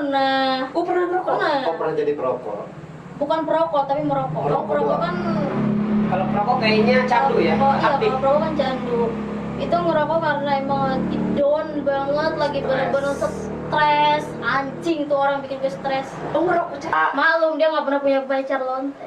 pernah. Oh, pernah ngerokok? Pernah. Oh, pernah jadi perokok. Bukan perokok tapi merokok. Kalau perokok kan Kalau perokok kayaknya candu ya, Iya, aktif. kalau perokok kan candu. Itu ngerokok karena emang lagi down banget, lagi bener-bener stres. Anjing tuh orang bikin gue stres. Oh, ngerokok candu. Malum dia nggak pernah punya pacar lonte.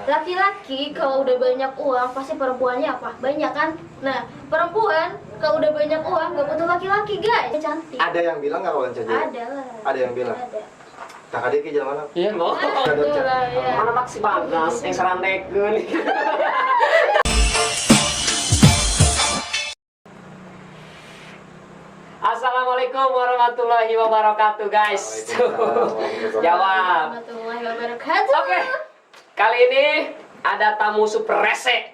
Laki-laki kalau udah banyak uang pasti perempuannya apa? Banyak kan? Nah, perempuan kalau udah banyak uang gak butuh laki-laki guys. Dia cantik. Ada yang bilang nggak Wawan Caja? Ada lah. Ada yang bilang. Ada. Kakak Deki jalan mana? Iya, mau. Betul lah ya. Mana maksi bagas yang serandekeun. Assalamualaikum warahmatullahi wabarakatuh, guys. Jawab. Warahmatullahi wabarakatuh. Oke. Kali ini ada tamu super rese.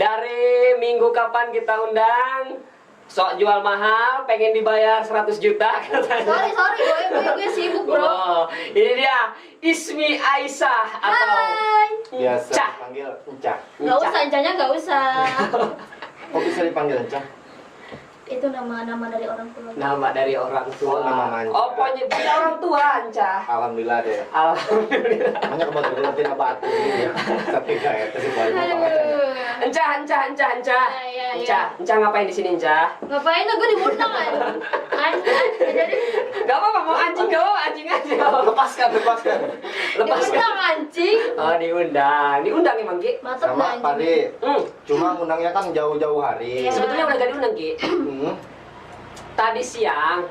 Dari minggu kapan kita undang? Sok jual mahal, pengen dibayar 100 juta katanya. Sorry, gue sibuk bro. Oh, ini dia Ismi Aisyah atau Hai. Biasa Cah. dipanggil Encah. Gak usah, encanya gak usah. Kok bisa dipanggil Encah? Itu nama dari orang tua. Nama dari orang tua. Oh, nama manja. Oh, punya orang tua, Ancah. Alhamdulillah deh. Alhamdulillah. Makanya kebetulan tina batu ini ya. Tapi kayak itu sih paling Aduh. Encah. Iya. Encah ngapain di sini, Encah? Ngapain lah gue diundang kan? Jadi Gak apa-apa, mau anjing gak apa, anjing aja. Lepaskan. diundang anjing. Oh, diundang emang, Ki. Mantap Sama dah anjing. Padi. Hmm. Cuma undangnya kan jauh-jauh hari. Iya. Sebetulnya udah jadi undang, Ki. Tadi siang,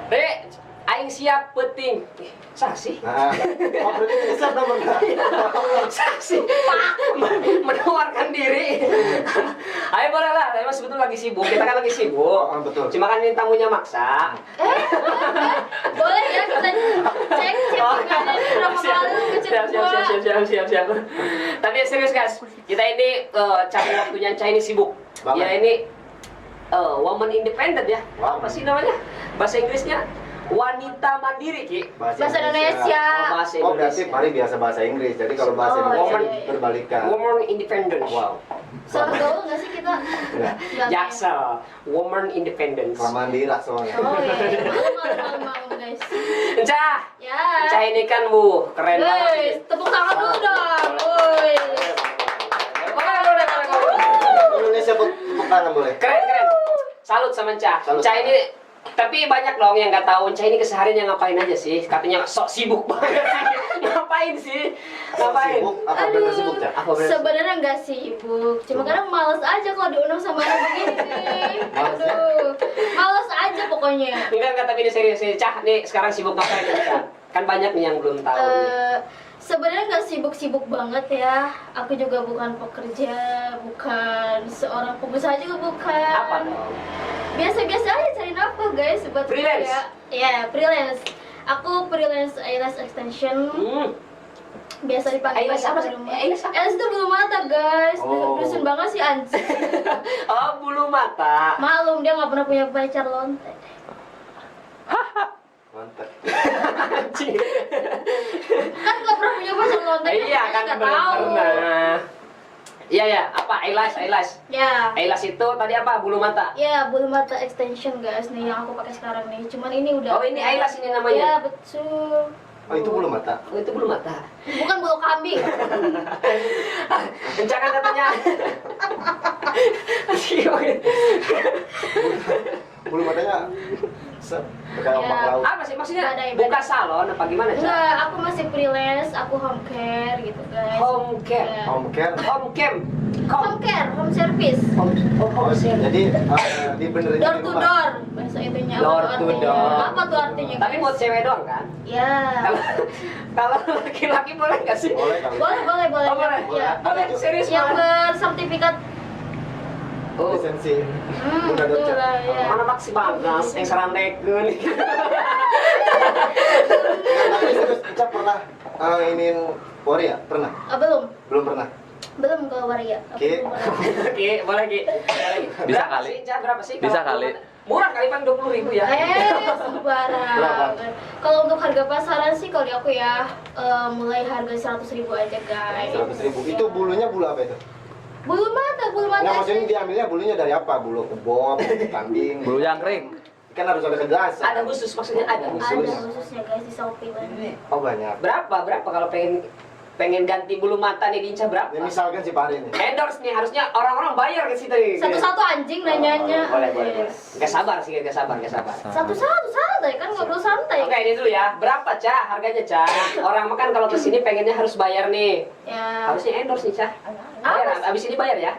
Re, aing siap penting. Sah sih. Nah, oh berarti bisa dong benar. Sah sih. Menawarkan diri. Ayo boleh lah, saya sebetulnya lagi sibuk. Kita kan lagi sibuk. Oh, betul. Cuma kan ini tamunya maksa. Boleh ya kita cek chattingannya ini berapa kali lu ngechat gua. Siap. Tapi serius guys, kita ini cari waktunya Encah ini sibuk. Banget. Ya ini woman independent ya. Wow. Apa sih namanya? Bahasa Inggrisnya wanita mandiri, Ki. Bahasa Indonesia. Oh, bahasa Oh berarti Indonesia. Pari biasa bahasa Inggris. Jadi kalau bahasa Oh, Indonesia iya. berbalikan. Woman independent. Wow. Salah gaul nggak sih kita? Enggak. Nggak, Jaksel, woman independent. Kelamaan dira soalnya. Oh iya, malu guys. Encah, Ya. Encah ini kan keren banget. Guys, tepuk tangan dulu dong. Woi. Boleh. Indonesia tepuk tangan boleh. Keren. Salut sama Encah. Salut Encah sama. ini, tapi banyak dong yang nggak tahu Encah ini kesehariannya ngapain aja sih? Katanya sok sibuk banget sih. Ngapain sih? Ngapain? Sibuk apa bener sibuk Cah? Apa bener? Sebenarnya nggak sibuk, cuma kadang males aja kalau diundang sama orang begini. Males ya? Aduh, males aja pokoknya. Enggak, tapi ini serius nih. Cah, nih sekarang sibuk ngapain Encah? Kan banyak nih yang belum tahu nih. Sebenarnya nggak sibuk-sibuk banget ya. Aku juga bukan pekerja, bukan seorang pengusaha juga bukan. Apa dong? Biasa-biasa aja cari nafkah guys buat Freelance? kerja. Iya, freelance. Aku freelance eyelash extension. Biasa dipanggil Eyelash apa sih? Eyelash apa? Eyelash itu bulu mata guys. Oh. Dusun banget sih anjing. Oh, bulu mata. Malum dia nggak pernah punya pacar lonte. Mantap. Anjing. Kan nggak pernah punya pacar lonte. Iya kan nggak belum tahu. pernah. Iya, apa? Eyelash. Ya. Eyelash itu tadi apa? Bulu mata. Ya, bulu mata extension guys nih yang aku pakai sekarang nih. Cuman ini udah. Oh, ini eyelash ini namanya? Ya, betul. Oh itu bulu mata. Oh, itu bulu mata. Bukan bulu kambing. Jangan katanya. Bulu matanya set kayak Ya. ombak laut. Apa sih maksudnya? Badai. Buka salon apa gimana, Cak? Enggak, aku masih freelance, aku home care gitu guys. Home care. Ya. Home care. Home cam. Home care, home service. Oh, jadi dibenerin Door di to rumah. door bahasa itunya. apa Door tuh to artinya? door. Apa tuh artinya? Tapi guys? buat cewek doang kan? Ya. Kalau laki-laki boleh nggak sih? Boleh kali. Boleh. Oh, boleh. Ya. Boleh, serius Yang boleh. bersertifikat. Oh. Lisensi. Bunda Betul Dorca. lah ya. Mana maksi bagas yang serandekeun. Tapi serius Encah pernah iniin waria? Pernah? Belum. Belum pernah. Belum ke waria. Aku Oke. belum pernah. Oke, boleh Ki. Bisa Berapa kali. sih, Cak? Berapa sih? Bisa Kalau kali. Murah kali Bang, 20.000 ya. Berapa? Sembarang. Kalau untuk harga pasaran sih kalau di aku ya mulai harga 100.000 aja guys. 100.000. Itu bulunya bulu apa itu? Bulu mata bulu mata. Nggak, maksudnya diambilnya bulunya dari apa? Bulu kebo, bulu kambing. Bulu jangkrik. Kan harus ada kejelasan. Ada khusus maksudnya ada Ada khusus. khususnya guys di Shopee banyak. Oh banyak. Berapa kalau pengen ganti bulu mata nih Dinca berapa? Ya misalkan si Pare nih. Endorse nih harusnya orang-orang bayar ke situ nih. Satu-satu anjing nanyanya. Boleh. Gak sabar sih, gak sabar. Satu-satu santai kan ngobrol santai. Oke, ini dulu ya. Berapa, Cah? Harganya, Cah? Orang makan kalau kesini pengennya harus bayar nih. Ya. Harusnya endorse nih, Cah. Bayar, abis ini bayar ya.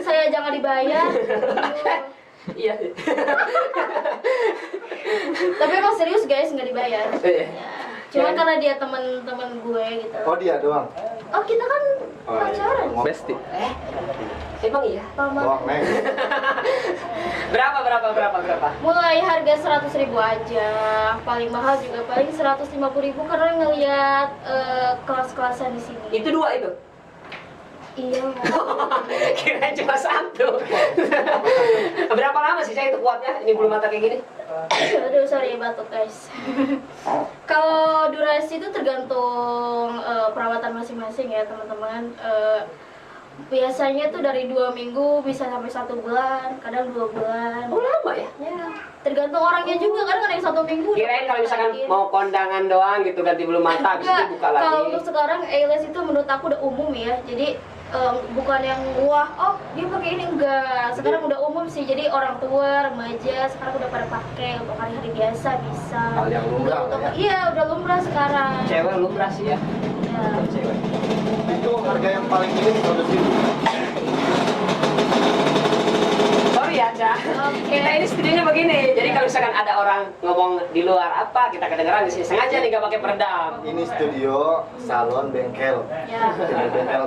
Saya jangan dibayar. Iya. Tapi emang serius guys nggak dibayar. Iya. Ya. Cuma karena dia teman-teman gue gitu. Oh dia doang. Oh kita kan Oh, pacaran. iya. Besti. Emang iya? Paman. Doang neng. Berapa? Mulai harga 100.000 aja. Paling mahal juga paling 150.000 karena ngelihat kelas-kelasan di sini. Itu 2 itu? Iya. Kirain cuma 1. Berapa lama sih, Cah, itu kuatnya? Ini bulu mata kayak gini? Aduh sorry batuk guys. Kalau durasi itu tergantung perawatan masing-masing ya teman-teman. Biasanya tuh dari 2 minggu bisa sampai 1 bulan, kadang 2 bulan. Oh, lama ya? Ya, tergantung orangnya juga, kadang ada yang 1 minggu. Kirain kalau misalkan mau kondangan doang gitu ganti bulu mata, habis itu Enggak, buka lagi. kalau untuk sekarang eyelash itu menurut aku udah umum ya. Jadi bukan yang wah, oh dia pakai ini enggak. Sekarang udah umum sih. Jadi orang tua, remaja sekarang udah pada pakai untuk hari-hari biasa bisa. Hal yang lumrah Untuk- lah ya. Iya, udah lumrah sekarang. Cewek lumrah sih ya. Ya. Cewek. Itu harga yang paling minim 100.000. Sorry ya, Cah. Oke. Kita ini studionya begini. Jadi kalau misalkan ada orang ngomong di luar apa, kita kedengeran di sini. Sengaja nih gak pakai peredam. Ini studio, salon, bengkel. Ya.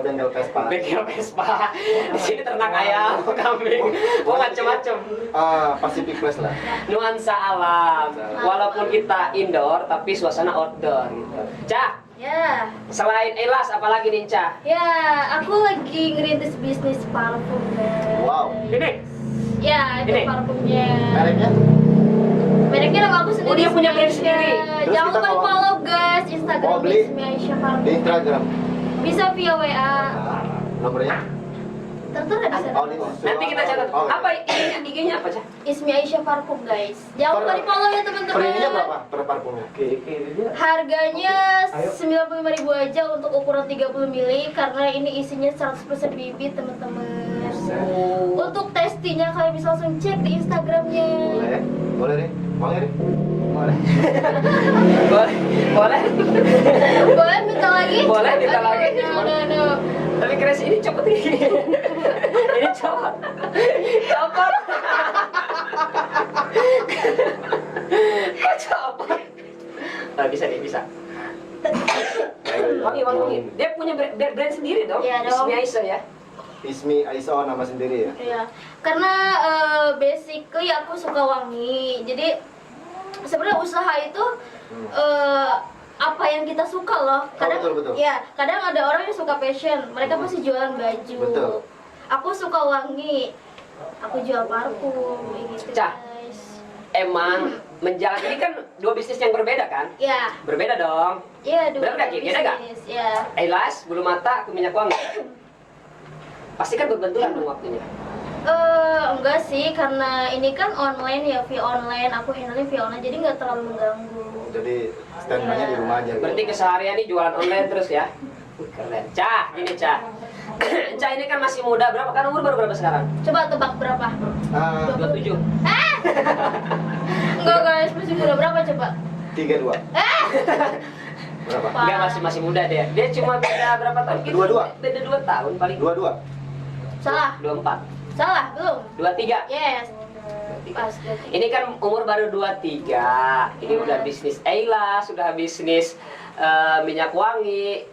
Bengkel Vespa. Bengkel Vespa. Di sini ternak ayam, kambing, oh macem-macem. Pacific Place lah. Nuansa alam. Walaupun kita indoor, tapi suasana outdoor gitu. Cah, Ya. selain Elas, apalagi nih, Cah? Ya, aku lagi ngerintis bisnis parfum guys. Wow. Ini? Ya, itu Ini? parfumnya. Mereknya? Mereknya nama aku sendiri. Oh, dia punya brand Ismi sendiri. Aisyah. Terus Jangan kita lupa kalau- follow guys Instagram mau beli? Ismi Aisyah Di Parfum. Instagram. Bisa via WA. Nomornya? Tertera di sana. Oh, di Nanti kita catat. Oh, Apa IG-nya apa, Cah? Ismi Aisyah Parfum guys. Jangan lupa di follow ya Per ininya teman-teman. berapa? Per parfumnya? Harganya 95.000 aja untuk ukuran 30 ml karena ini isinya 100% bibit teman-teman. Untuk testinya kalian bisa langsung cek di Instagramnya. Boleh nih. Boleh nih. Boleh. Boleh. Boleh minta lagi? Boleh, minta Aduh, lagi. no. Tapi keren sih, ini copot ini. Ini copot. Copot. Kok copot? Oh, bisa nih, bisa. Wangi. Dia punya brand sendiri dong. Iya dong. Ismi Aisyah ya. Ismi Aisyah nama sendiri ya. Iya, karena basically aku suka wangi. Jadi sebenarnya usaha itu apa yang kita suka loh. Kadang betul. ya, kadang ada orang yang suka fashion, mereka pasti jualan baju. Betul. Aku suka wangi. Aku jual parfum kayak gitu, Cah. guys. Emang menjalankan ini kan 2 bisnis yang berbeda kan? Ya, Berbeda dong. iya Bener nggak, Ki? Beda nggak? bisnis. Ya. Eyelash, bulu mata, aku minyak wangi. Pasti kan berbenturan dong waktunya. Enggak sih, karena ini kan online ya, via online. Aku handle via online, jadi nggak terlalu mengganggu. Jadi standby-nya di rumah aja. gitu. Berarti keseharian ini jualan online terus ya? Keren. Cah, gini Cah. Cah ini kan masih muda, berapa kan umur baru berapa sekarang? Coba tebak berapa? 27. Enggak guys, masih muda berapa coba? 32. Berapa? Pak. Enggak, masih muda dia. Dia cuma beda berapa tahun? Gitu? 22. Beda 2 tahun paling. 22. Salah, 24. salah, belum. 23. Yes. Pas. Ini kan umur baru 23. Ini udah bisnis eyelash, sudah bisnis minyak wangi.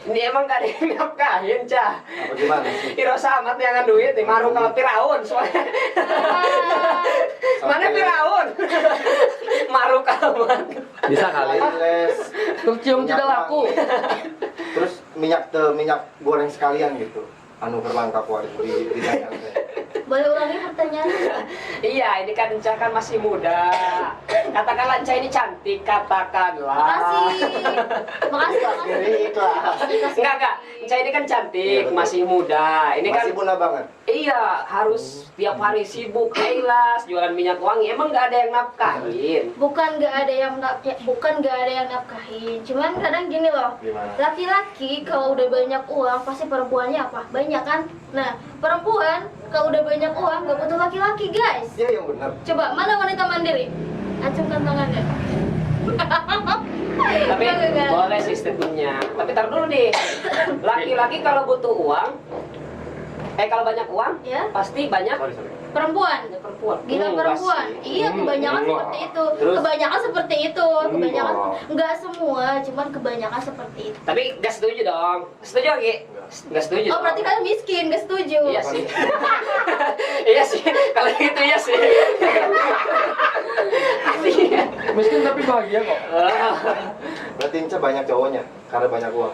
Ini emang gak ada yang nafkahin, Cah. Apa gimana sih? Iro samat yang duit nih, maru kalau Firaun soalnya. Mana Firaun? Maru kawan. Bisa kali. Eyelash, Cium tidak laku. terus minyak goreng sekalian gitu. Anu kerlangkap waris di dagang teh. Boleh ulangi pertanyaannya? Iya, ini kan Encah kan masih muda. Katakanlah Encah ini cantik, katakanlah. Makasih. Jadi ikhlas. Enggak. Encah ini kan cantik, masih muda. Ini kan Masih muda banget. iya, harus tiap hari sibuk, kelas, jualan minyak wangi. Emang nggak ada yang nafkahin? Bukan nggak ada yang nafkahin. Cuman kadang gini loh. Gimana? Laki-laki kalau udah banyak uang pasti perempuannya apa? Banyak kan? Nah, perempuan kalau udah banyak uang nggak butuh laki-laki, guys. Iya yang benar. Coba mana wanita mandiri? Acungkan tangannya. Tapi Enggak. boleh sih statementnya. Tapi tar dulu nih. Laki-laki kalau butuh uang, kalau banyak uang, Ya. pasti banyak Sorry. Perempuan. perempuan. Gila Enggak perempuan. sih. Iya, kebanyakan Enggak. seperti itu. Terus? Kebanyakan seperti itu. Kebanyakan Enggak. enggak semua, cuman kebanyakan seperti itu. Tapi nggak setuju dong. Setuju Ki? Nggak setuju. Oh, dong. berarti kalian miskin, gak setuju. Iya sih. Iya sih. Kalau gitu iya sih. Iya. Miskin tapi bahagia kok. Berarti Inca banyak cowoknya karena banyak uang.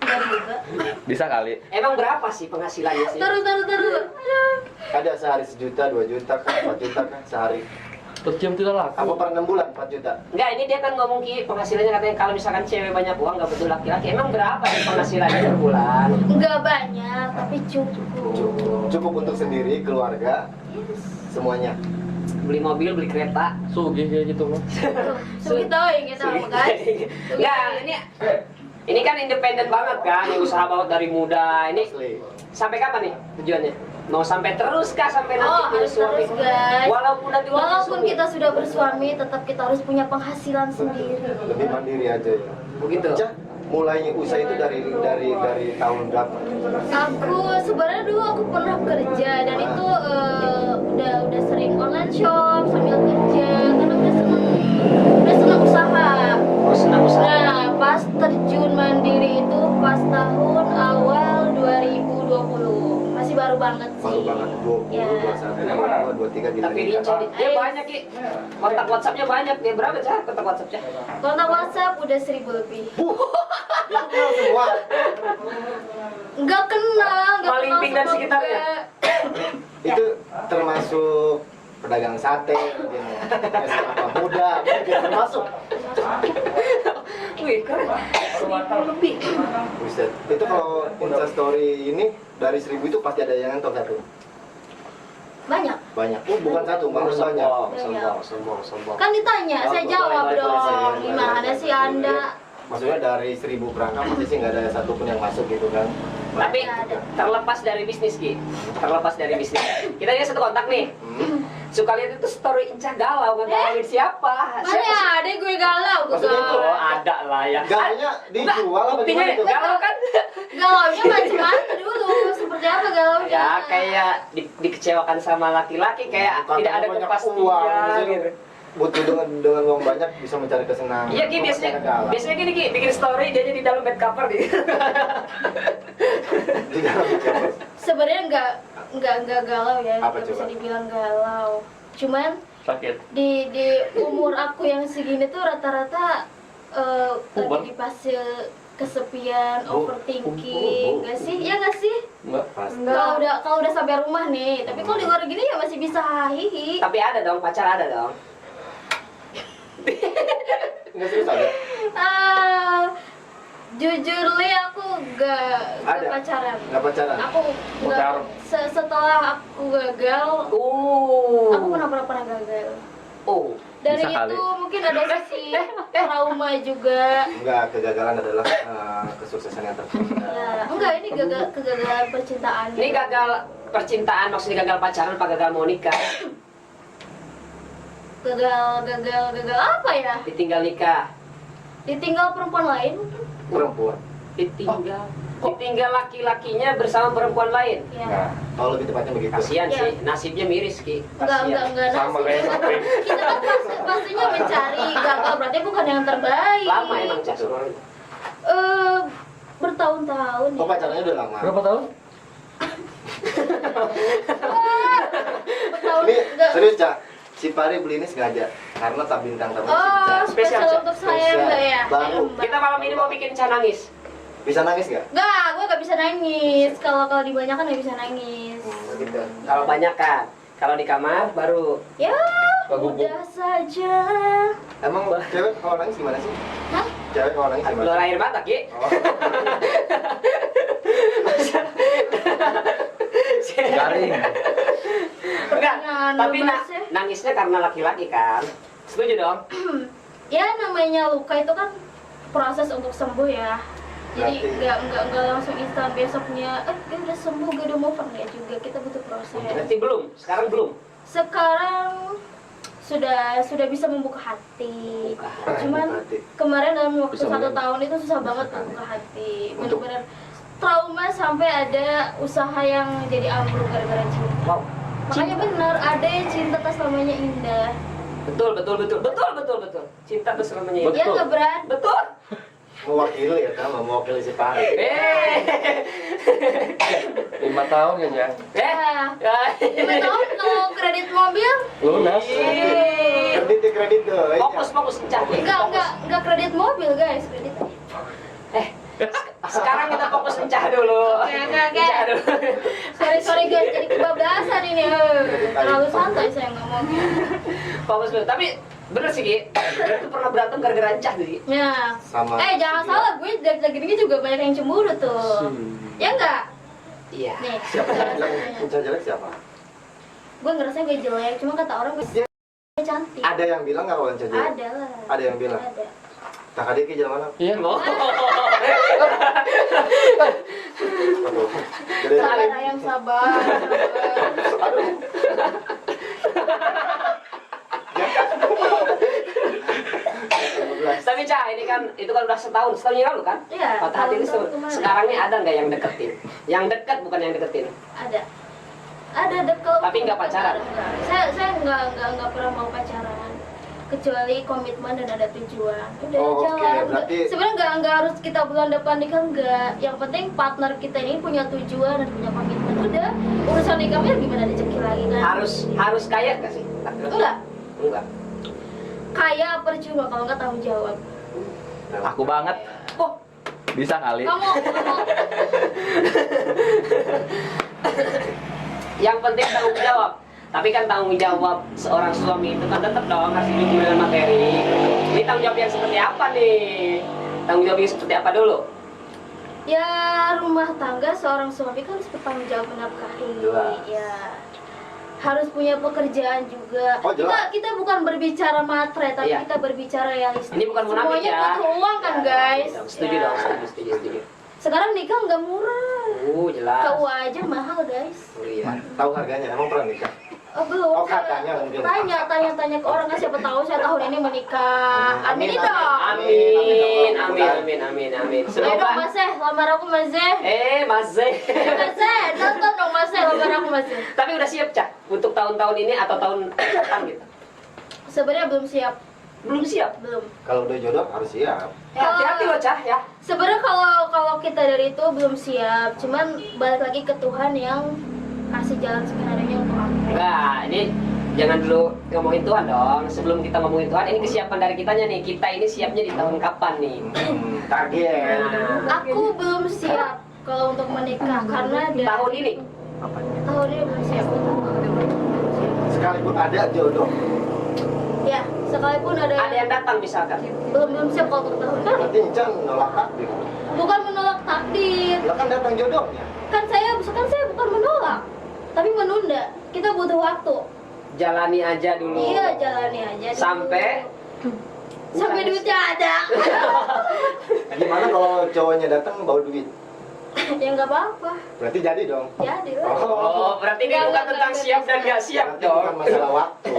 Enggak juga. Bisa kali. Emang berapa sih penghasilannya sih? Taruh. Aduh. Ada sehari 1 juta, 2 juta kan, 4 juta kan sehari. Tercium tidak Apa laku. per 6 bulan 4 juta? Enggak, ini dia kan ngomong Ki, penghasilannya katanya kalau misalkan cewek banyak uang nggak butuh laki-laki. Emang berapa sih penghasilannya per bulan? Enggak banyak, tapi cukup. Cukup untuk sendiri, keluarga, Yes. semuanya. Beli mobil, beli kereta. Sugih kayak gitu mah. So kita guys. Enggak, ini kan independen banget kan, yang usaha banget dari muda. Ini Asli. sampai kapan nih tujuannya? Mau sampai terus kah sampai nanti Oh, punya harus suami? terus, guys. Walaupun nanti udah punya Walaupun suami. kita sudah bersuami, tetap kita harus punya penghasilan sendiri. Lebih mandiri aja ya. Begitu. Inca mulai usaha itu dari tahun berapa? Aku sebenarnya dulu aku pernah kerja dan itu udah sering online shop sambil kerja karena udah senang usaha. Oh, senang usaha. Nah, pas terjun mandiri itu pas tahun awal 2020. Masih baru banget sih. Baru banget 20, Ya. 21, 22, 23 gitu. Tapi dia banyak Ki. Kontak WhatsApp-nya banyak. Dia berapa Cah kontak WhatsApp-nya? Kontak WhatsApp udah 1000 lebih. Itu kenal semua. Nggak kenal Malimping dan semua sekitarnya. juga. Itu termasuk pedagang sate, mungkin apa muda, mungkin termasuk. Wih, keren. 1000 lebih. Buset. Itu kalau Insta story ini dari 1000 itu pasti ada yang nonton satu. Banyak. Banyak. Oh, bukan satu, malah banyak. Sombong. Kan ditanya, saya jawab dong. Gimana sih Anda? Maksudnya dari 1000 perangkat pasti sih nggak ada satupun yang masuk gitu kan. Tapi terlepas dari bisnis Ki, terlepas dari bisnis, kita ini satu kontak nih. Suka lihat itu story Inca galau, nggak galauin siapa? Mana ada gue galau, gue Maksudnya itu, galau. Oh, ada lah ya. Galaunya dijual apa Buktinya gimana itu? galau kan? Galaunya macam-macam dulu. Seperti apa galaunya? Ya kayak dikecewakan sama laki-laki, kayak Bukan tidak ada banyak kepastian uang, maksudnya gitu. butuh dengan uang banyak bisa mencari kesenangan. Iya Ki, biasanya gini Ki, bikin story dia di dalam bed cover gitu. Di dalam kamar. Sebenarnya nggak galau ya. Apa Nggak bisa coba? dibilang galau. Cuman Sakit. di umur aku yang segini tuh rata-rata Puber. lagi di fase kesepian, Oh, overthinking, nggak sih? Ya nggak sih? Enggak. Pasti. Kalau udah sampai rumah nih, tapi kalau di luar gini ya masih bisa hihi. Tapi ada dong, pacar ada dong. Nggak serius ada? Ah, jujur li aku nggak Ada? pacaran. Nggak pacaran? Aku nggak Pacaran. setelah aku gagal, aku pernah gagal. Oh. Dari Bisa itu kali. mungkin ada sisi trauma juga. Enggak, kegagalan adalah kesuksesan yang tercipta. Ya, enggak ini kegagalan percintaan. Ini gagal percintaan, maksudnya gagal pacaran apa gagal mau nikah? Gagal apa ya? Ditinggal nikah. Ditinggal perempuan lain? Perempuan. Ditinggal laki-lakinya bersama perempuan lain. Ya. Nah, kalau lebih tepatnya begitu. Kasihan Ya. sih, nasibnya miris Ki. Enggak Sama nasib. kayak sapi. Kita kan pastinya mencari gagal berarti bukan yang terbaik. Lama emang Cak. Bertahun-tahun. Oh, pacarannya udah lama. Berapa tahun? Bertahun Ini enggak. serius, Cak. Si Pari beli ini sengaja karena tak bintang tamu si Oh, Cak. spesial Spesial, untuk saya enggak ya? Baru. Kita malam ini mau bikin Cak nangis. Bisa nangis nggak? Enggak, gue gak bisa nangis. Kalau dibanyakan gak bisa nangis. Gitu. Kalau banyak kan, kalau di kamar baru Ya, Bagubuk. udah saja. Emang cewek kalau nangis gimana sih? Hah? Cewek kalau nangis keluar gimana? air mata, Ki. Oh. Garing. Enggak, Jangan tapi lemas ya. nangisnya karena laki-laki kan. Setuju dong? Ya namanya luka itu kan proses untuk sembuh ya. Jadi nggak langsung instan besoknya, gue udah sembuh, gue udah move on, nggak juga. Kita butuh proses. Berarti belum, sekarang belum. Sekarang sudah bisa membuka hati. Buka Cuman hati. kemarin dalam waktu Bisa 1 membuka. tahun itu susah banget membuka hati. Untuk- Benar-benar trauma sampai ada usaha yang jadi ambruk gara-gara cinta. Wow. Makanya benar ada yang cinta tak selamanya indah. Betul. Cinta tuh selamanya Betul. Ya nggak berat. Betul. Mewakili ya kan, mewakili si Fahri. 5 tahun kan ya? Ya, 5 tahun kalau kredit mobil, Lunas. Kredit tuh. iya. Fokus Cah. enggak kredit mobil guys, kredit. Sekarang kita fokus Encah dulu. Oke. Encah dulu. Sorry guys, jadi kebablasan ini. Terlalu santai saya ngomongnya. Fokus dulu. Tapi bener sih, Ki. Itu pernah berantem gara-gara Encah tuh, Ki. Ya. Sama. Jangan salah, gue dari gini juga banyak yang cemburu tuh. Ya enggak? Iya. Nih, Siapa yang bilang Encah jelek siapa? gue ngerasa gue jelek, cuma kata orang gue cantik. Ada yang bilang nggak kalau Encah jelek? Ada lah. Ada yang bilang. Ada. Tak ada ke jalan mana? Iya. Oh. Aduh. Jadi, Sabar ayam sabar. Tapi Cah, ini kan itu kan udah setahun yang lalu kan? Iya, Patah hati ini tahun kemarin. sekarang ini ada nggak yang deketin? Yang dekat bukan yang deketin. Ada dekel. Tapi nggak pacaran? Enggak. Saya nggak pernah mau pacaran. Kecuali komitmen dan ada tujuan. Udah Oh, oke, jalan. berarti- Sebenarnya nggak harus kita bulan depan nikah, enggak. Yang penting partner kita ini punya tujuan dan punya komitmen. Udah, urusan nikahnya gimana rezeki lagi kan? Harus kaya nggak sih? Enggak. Enggak. Kaya percuma kalau nggak tanggung jawab. Aku banget. Oh, Bisa kali. Kamu yang penting tanggung jawab. Tapi kan tanggung jawab seorang suami itu kan tetap dong harus didukung dengan materi. Ini tanggung jawab yang seperti apa nih? Tanggung jawab yang seperti apa dulu? ya rumah tangga seorang suami kan harus bertanggung jawab menafkahi. Jelas. Ya harus punya pekerjaan juga. Oh, jelas. Kita bukan berbicara matre, tapi Iya. kita berbicara realistis. Ini bukan munafik Semuanya ya. butuh uang kan guys. Setuju Ya. dong, setuju. Sekarang nikah nggak murah. Jelas. KUA aja mahal guys. Oh, iya. tahu harganya, emang pernah nikah? Oh belum. Oh, Saya katanya mungkin. Tanya ke orang kan siapa tahu saya tahun ini menikah. Aminin dong. Amin. Ayo dong Semoga. Mas Zeh, lamar aku Mas Zeh. Mas Zeh. Mas Zeh, nonton dong Mas Zeh, lamar aku Mas Zeh. Tapi udah siap, Cak, untuk tahun-tahun ini atau tahun depan gitu? Sebenarnya belum siap, Belum siap. belum. Kalau udah jodoh harus siap. Hati-hati loh, Cak, ya. Sebenarnya kalau kita dari itu belum siap, cuman balik lagi ke Tuhan yang kasih jalan skenario untuk aku. Enggak, ini jangan dulu ngomongin Tuhan dong. Sebelum kita ngomongin Tuhan, ini kesiapan dari kitanya nih. Kita ini siapnya di tahun kapan nih? Target. Nah, Aku belum siap kalau untuk menikah karena dari tahun ini. tahun ini belum siap. Sekalipun ada jodoh. Ya, sekalipun Ada ada yang datang misalkan. belum siap kalau untuk tahun kan Berarti Encah nolak takdir. bukan menolak takdir. Lah kan datang jodohnya. Kan saya bukan menolak, tapi menunda. Kita butuh waktu. Jalani aja dulu. Iya, jalani aja dulu. Sampai duitnya ada. Gimana kalau cowoknya datang bawa duit? Ya nggak apa-apa. Berarti jadi dong. Jadi lah. Oh, berarti ini bukan tentang siap dan nggak siap Berarti bukan dong. masalah waktu.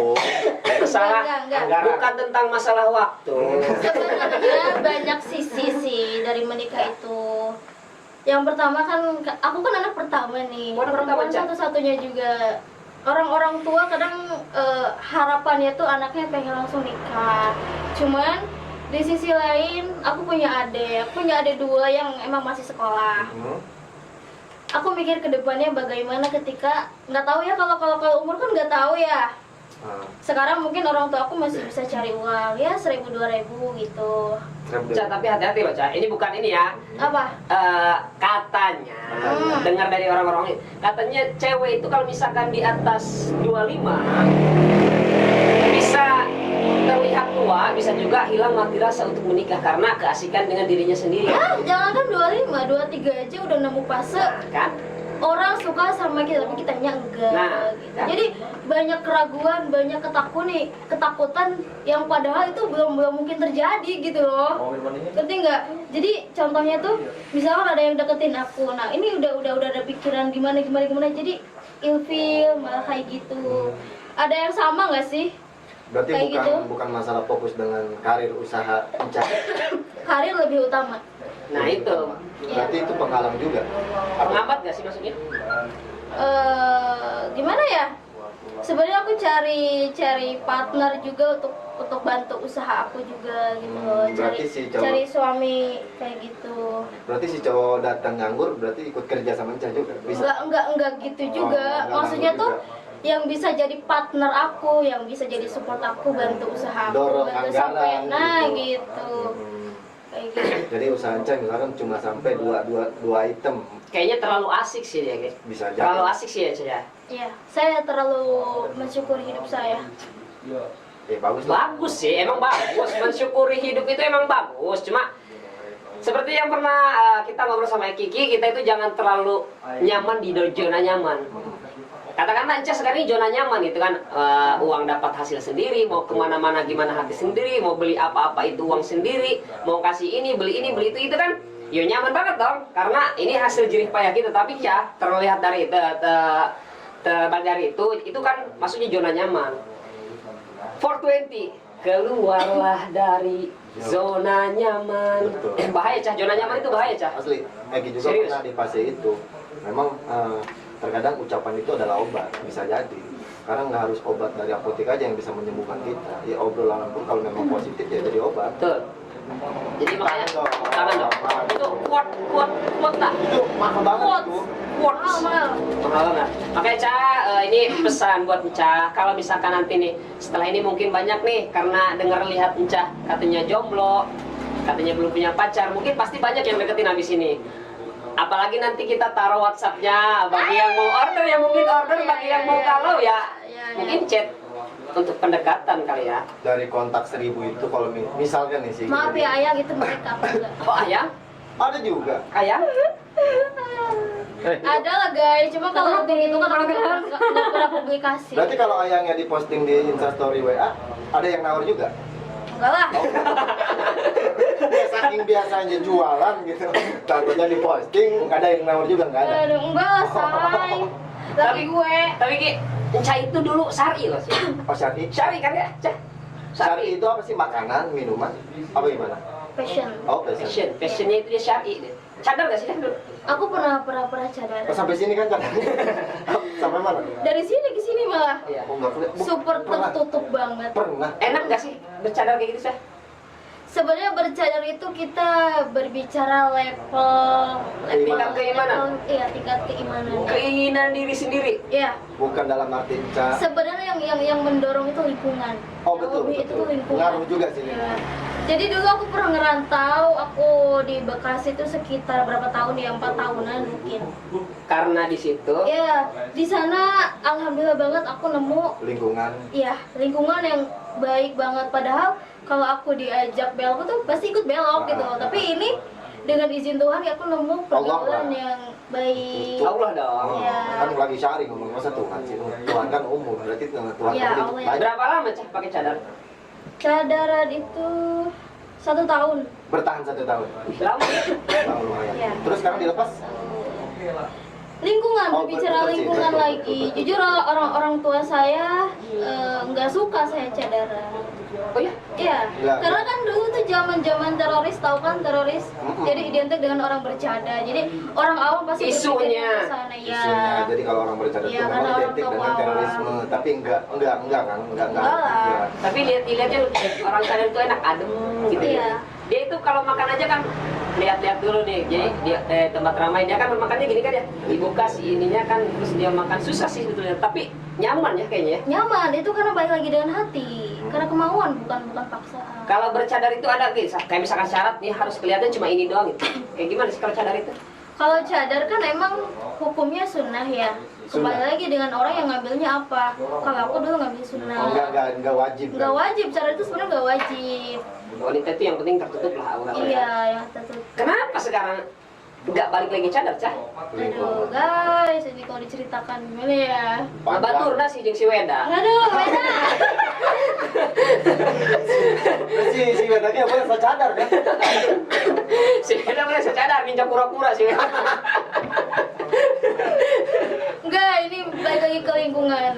Masalah Enggak. Anggaran. bukan tentang masalah waktu. Sebenarnya banyak sisi sih dari menikah itu. Yang pertama kan, aku kan anak pertama nih. Anak pertama, Perempuan Cak. satu-satunya juga. Orang-orang tua kadang harapannya tuh anaknya pengen langsung nikah. Cuman di sisi lain aku punya adik 2 yang emang masih sekolah. Aku mikir ke depannya bagaimana ketika nggak tahu ya kalau umur kan nggak tahu ya. Sekarang mungkin orang tua aku masih bisa cari uang ya 1.000-2.000 gitu. Ca, tapi hati-hati loh, Ca. Ini bukan ini ya. Apa? Katanya, dengar dari orang-orang ini, katanya cewek itu kalau misalkan di atas 25 bisa terlihat tua, bisa juga hilang mati rasa untuk menikah karena keasikan dengan dirinya sendiri. Ya, jangankan 25, 23 aja udah nemu fase. Kan? Orang suka sama kita tapi kitanya enggak. Nah, gitu. kan? Jadi banyak keraguan, banyak ketakutan yang padahal itu belum mungkin terjadi gitu loh. Ngerti nggak? Jadi contohnya tuh misalkan ada yang deketin aku. Nah, ini udah ada pikiran gimana. Jadi ilfil malah kayak gitu. Ada yang sama nggak sih? Berarti Kayak gitu. bukan masalah fokus dengan karir usaha Ica. Karir lebih utama. Nah itu, Berarti itu penghalang juga. penghambat gak sih maksudnya? Gimana ya? Sebenarnya aku cari partner juga untuk bantu usaha aku juga gitu loh. Berarti si cowok- Cari suami kayak gitu. Berarti si cowok datang nganggur berarti ikut kerja sama Ica juga. Bisa. Enggak gitu juga. enggak Maksudnya nganggur tuh juga. yang bisa jadi partner aku, yang bisa jadi support aku, bantu usaha aku, Dorong bantu anggaran sampai nah gitu. gitu. Kayak gitu. Jadi usaha Ica misalkan cuma sampai dua item Kayaknya terlalu asik sih dia, guys. bisa jadi. Terlalu asik sih ya, Ca. Iya, saya terlalu mensyukuri hidup saya. Bagus lah. Bagus sih, emang bagus. Mensyukuri hidup itu emang bagus. Cuma seperti yang pernah kita ngobrol sama Kiki, kita itu jangan terlalu nyaman di zona nyaman. Katakanlah Encah sekarang ini zona nyaman gitu kan, uang dapat hasil sendiri, mau kemana-mana gimana hati sendiri, mau beli apa-apa itu uang sendiri, mau kasih ini, beli itu kan, ya nyaman banget dong, karena ini hasil jerih payah kita. Tapi ya terlihat dari itu kan maksudnya zona nyaman. 420 keluarlah dari zona nyaman. Betul. Bahaya Cah, zona nyaman itu bahaya Cah. Asli, Egi juga Serius? pernah di fase itu. Memang terkadang ucapan itu adalah obat, bisa jadi. Karena nggak harus obat dari apotek aja yang bisa menyembuhkan kita. Ya obrolan pun kalau memang positif ya jadi obat. Betul. Jadi makanya Tangan dong. tangan dong. Itu kuat tak? Itu mahal banget Quotes. tuh. Mahal. Mahal banget. Makanya Ca, ini pesan buat Ca, kalau misalkan nanti nih setelah ini mungkin banyak nih karena dengar lihat Ca katanya jomblo, katanya belum punya pacar, mungkin pasti banyak yang deketin habis ini. Apalagi nanti kita taruh WhatsApp-nya bagi yang mau order ya mungkin order, bagi yang mau kalau ya mungkin chat untuk pendekatan kali ya. Dari kontak 1000 itu kalau misalkan nih sih. Maaf ya ayah gitu mereka enggak. Oh ayang? Ada juga. Ayang? Ada lah guys, cuma kalau untuk itu kan orang nggak pernah publikasi. Berarti kalau ayangnya diposting di Instastory WA, ada yang nawar juga? Enggak lah. Ya, saking biasanya jualan gitu, takutnya diposting, nggak ada yang nawar juga, nggak ada. Aduh, enggak lah say. Laki gue. Tapi Ki, Ca itu dulu syari loh sih. Oh syari? Syari kan ya? Ca? Syari itu apa sih, makanan, minuman, apa gimana? Fashion. Oh fashion. Fashionnya itu dia syari deh. Cadar gak sih Ca dulu? Aku pernah cadar. Oh, sampai sini kan kan? Sampai mana? Dari sini ke sini malah. Iya. Oh, nggak kelihatan. Super Pernah. tertutup banget. Pernah. Enak gak sih bercadar kayak gitu Ca? Sebenarnya bercadar itu kita berbicara level Tingkat keimanan? Iya, tingkat keimanan. Keinginan diri sendiri. Iya. Bukan dalam arti Ca. Sebenarnya yang mendorong itu lingkungan. Oh Yang betul, lebih betul. itu lingkungan. Ngaruh juga sih. Iya. Jadi dulu aku pernah ngerantau, aku di Bekasi itu sekitar berapa tahun ya, 4 tahunan mungkin. Karena di situ Iya, di sana alhamdulillah banget aku nemu Lingkungan. iya, lingkungan yang baik banget. Padahal kalau aku diajak belok tuh pasti ikut belok gitu loh. Tapi ini dengan izin Tuhan ya aku nemu pergaulan Allah. yang baik. Allah dong. Iya. Kan lagi syari ngomong, masa Tuhan sih? Tuhan kan umum, berarti Tuhan Iya, kan Allah ya. banyak. Berapa lama Ca pakai cadar? Cadaran itu 1 tahun. Bertahan 1 tahun. Lama. Lama lumayan. Iya. Terus sekarang dilepas? Lingkungan, Oh, berbicara betul sih, lingkungan betul, lagi. betul. Jujur orang tua saya nggak suka saya cadaran. Oh ya? Iya, Ya, karena ya. kan dulu tuh zaman teroris, tahu kan teroris. Mm-mm. Jadi identik dengan orang bercadar. Jadi orang awam pasti Isunya. berpikir ke sana ya. Isunya. Jadi kalau orang bercadar Iya, itu karena memang orang identik tua dengan awam. terorisme, tapi enggak kan, enggak. Enggak lah. Enggak. Tapi dilihatnya orang cadar itu enak adem gitu Iya. ya. Dia itu kalau makan aja kan lihat-lihat dulu nih. Jadi dia tempat ramai dia kan makannya gini kan ya. Dibuka si ininya kan terus dia makan susah sih sebetulnya. Tapi nyaman ya kayaknya ya. Nyaman, itu karena balik lagi dengan hati. Karena kemauan bukan paksaan. Kalau bercadar itu ada kayak misalkan syarat nih harus kelihatan cuma ini doang gitu. Kayak gimana sih kalau cadar itu? Kalau cadar kan emang hukumnya sunnah ya. Kembali Sunnah. lagi dengan orang yang ngambilnya apa. Kalau aku dulu ngambil sunnah. Oh, enggak wajib. Nggak kan? wajib, cadar itu sebenarnya nggak wajib. Wanita itu yang penting tertutup lah auratnya. Iya, yang tertutup. Kenapa sekarang nggak balik lagi cadar, Cah? Aduh guys, ini kalau diceritakan gimana ya? Batur dah si jeung si Weda. Aduh, beda. Terus si bedanya boleh saya cadar kan? Si Weda boleh secadar minta pura-pura si Weda. Enggak, ini balik lagi ke lingkungan.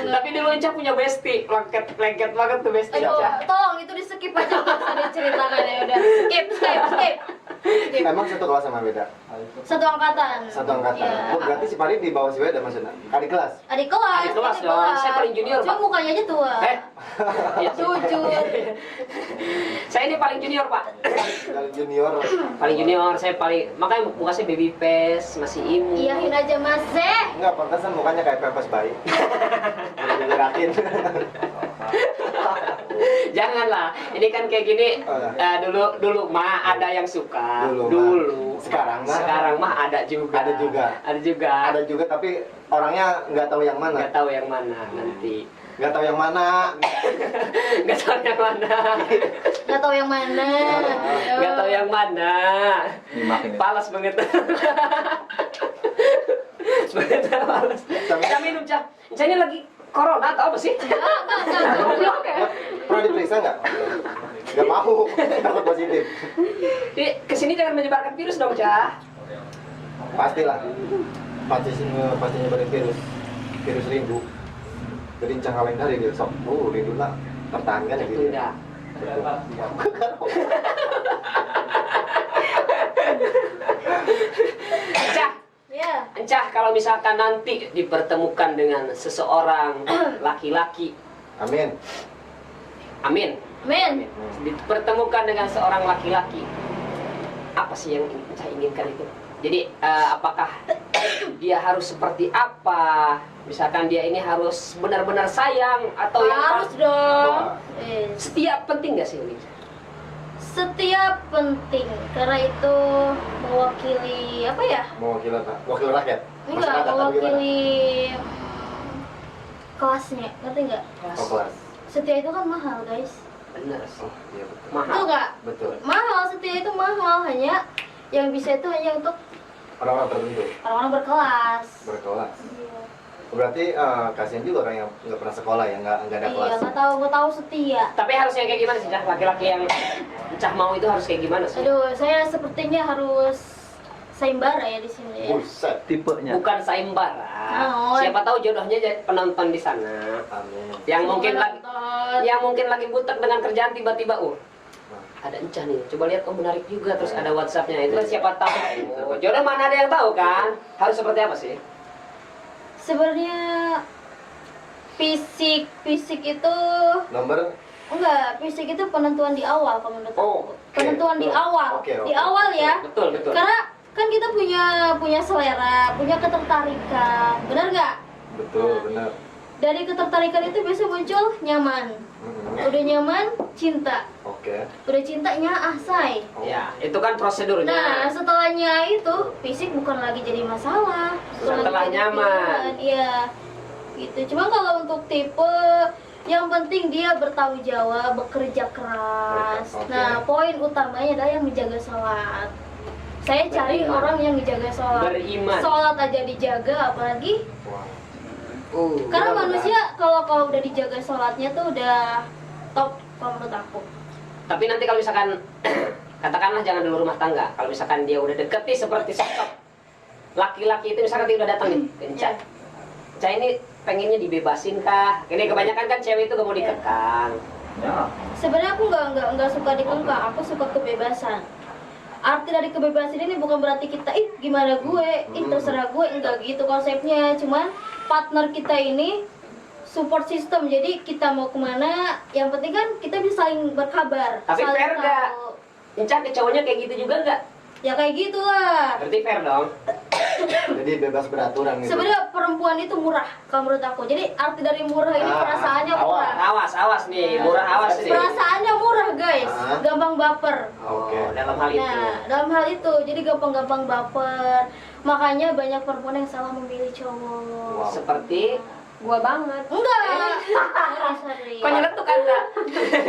Tapi dulu Cah punya bestie, lengket banget tuh bestie Aduh, Cah. tolong itu di skip aja nggak usah diceritakan ya udah. Skip. Emang satu kelas sama beda? Satu angkatan. Satu angkatan. Iya. Oh, berarti si Pari di bawah si Weda maksudnya? Adik kelas? Adik kelas. Adik kelas dong. Saya paling junior, Cuma Pak. mukanya aja tua. Iya. Jujur. Saya ini paling junior, Pak. Dari junior. Paling junior, saya paling makanya muka saya baby face, masih imut. Iyahin aja Mas Enggak, pantasan mukanya kayak pepes bayi. Digerakin. Janganlah, ini kan kayak gini. Oh, ya. Dulu mah ada yang suka. Dulu. Sekarang mah? Sekarang mah ada juga. Ada juga. Ada juga. Ada juga tapi orangnya nggak tahu yang mana. Nggak tahu yang mana nanti. Nggak tahu yang mana. Nggak tahu yang mana. Nggak tahu yang mana. Nggak tahu yang mana. Nyimak ini. Palas banget. Banget palas. Kita minum Cah. Cah ini lagi corona atau apa sih? Enggak. Pernah diperiksa nggak? Nggak mau. Takut positif. Jadi kesini jangan menyebarkan virus dong Cah. Pastilah. Pasti nyebarin virus rindu. Jadi cangkaleng dari dia sok. Rindu lah. Pertahankan ya gitu. Tunda. Cah, Ya. Encah kalau misalkan nanti dipertemukan dengan seseorang laki-laki, Amin. amin, Men. dipertemukan dengan seorang laki-laki, apa sih yang Encah inginkan itu? Jadi apakah dia harus seperti apa? Misalkan dia ini harus benar-benar sayang atau yang Harus dong. Wah. setia, penting nggak sih ini? Setiap penting karena itu mewakili apa ya? Mewakili apa? Wakil rakyat. Enggak, Masyarakat atau gimana? mewakili kelasnya, ngerti nggak? Oh, kelas. Setia itu kan mahal, guys. Benar. Oh, iya betul. Betul Mahal. nggak? Betul. Mahal, setia itu mahal, hanya yang bisa itu hanya untuk Orang-orang tertentu orang-orang berkelas. berkelas. Iya. Berarti kasihan juga orang yang nggak pernah sekolah ya, nggak ada Iya, kelas. nggak tahu setia. Tapi harusnya kayak gimana sih Cah? Laki-laki yang Encah mau itu harus kayak gimana sih? Aduh, saya sepertinya harus sayembara ya di sini ya. Buset. Tipenya. Bukan sayembara. Oh. Siapa tahu jodohnya jadi penonton di sana. Amin. Yang Semua mungkin lagi nonton. yang mungkin lagi butek dengan kerjaan tiba-tiba ada Encah nih, coba lihat menarik juga, terus ada WhatsApp-nya itu kan siapa tahu. Oh, jodoh mana ada yang tahu kan? Harus seperti apa sih? Sebenarnya fisik itu Nomor fisik itu penentuan di awal kalau menurut aku. Oh, oke. Penentuan di awal. Oke, oke. Di awal ya. Betul, betul. Karena kan kita punya selera, punya ketertarikan. Benar nggak? betul, benar. Dari ketertarikan itu biasa muncul nyaman. Udah nyaman, cinta. Oke. Udah cintanya say. Oh. Ya, itu kan Nah, prosedurnya. setelahnya itu fisik bukan lagi jadi masalah. Bukan Setelah lagi jadi nyaman. pilihan. Iya. Gitu. Cuma kalau untuk tipe yang penting dia bertanggung jawab, bekerja keras. Oke. Nah, poin utamanya adalah yang menjaga sholat. Saya cari Beriman. orang yang menjaga sholat. Beriman. Sholat aja dijaga, apalagi Wah. karena Mudah-mudahan. manusia kalau udah dijaga sholatnya tuh udah top kalau menurut aku. Tapi nanti kalau misalkan katakanlah jangan dulu rumah tangga. Kalau misalkan dia udah deket nih seperti sosok laki-laki itu misalkan dia udah datang nih ke Encah. Encah ini pengennya dibebasin kah? Ini kebanyakan kan cewek itu gak mau dikekang. Ya. Sebenarnya aku nggak suka dikengkang, aku suka kebebasan. Arti dari kebebasan ini bukan berarti kita gimana gue, terserah gue, enggak gitu konsepnya. Cuman partner kita ini support system, jadi kita mau kemana, yang penting kan kita bisa saling berkabar. Tapi saling fair nggak? tahu. Inca ke cowoknya kayak gitu juga nggak? Ya kayak gitulah. Berarti fair dong. Jadi bebas beraturan gitu. Sebenarnya perempuan itu murah kalau menurut aku. Jadi arti dari murah ini perasaannya murah. Awas nih, murah awas nih. Perasaannya murah guys, Ah. gampang baper. Oke. Oh, dalam hal itu. Nah, dalam hal itu, jadi gampang-gampang baper. Makanya banyak perempuan yang salah memilih cowok. Wow. Seperti Gua banget. Enggak. Sorry. kok nyeletuk Anda?